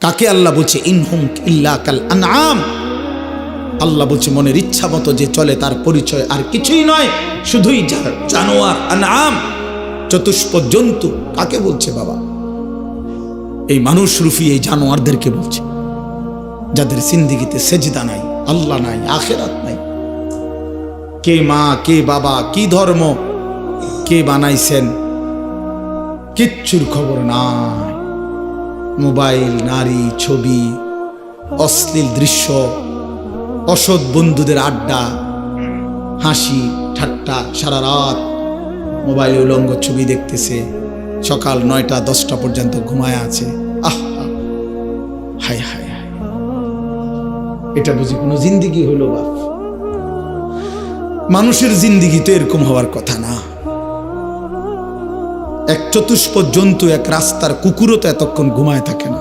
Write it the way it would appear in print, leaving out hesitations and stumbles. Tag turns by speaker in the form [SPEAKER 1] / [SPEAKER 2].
[SPEAKER 1] তাকে আল্লাহ বলছে ইনহুম ইল্লা কাল আনআম। আল্লাহ বলছে মনের ইচ্ছা মতো যে চলে তার পরিচয় আর কিছুই নয়, শুধুই জানোয়ার, আনআম, চতুষ্প জন্তু। কাকে বলছে বাবা? এই মানুষ রূপী এই জানোয়ারদেরকে বলছে, যাদের জিন্দেগিতে সেজদা নাই, আল্লাহ নাই, আখিরাত নাই। কে মা, কে বাবা, কি ধর্ম, কে বানাইছেন, কিচ্ছুর খবর নাই। মোবাইল, নারী, ছবি, অশ্লীল দৃশ্য, অসৎ বন্ধুদের আড্ডা, হাসি ঠাট্টা, সারা রাত মোবাইলে উলঙ্গ ছবি দেখতেছে, সকাল 9টা 10টা পর্যন্ত ঘুমায় আছে। আহ, হায় হায় হায়, এটা বুঝি কোনো জিন্দিগি হলো বাপ? মানুষের জিন্দিগি তো এরকম হওয়ার কথা না। এক চতুষ্প জন্তু, এক রাস্তার কুকুরও তো এতক্ষণ ঘুমায় থাকে না।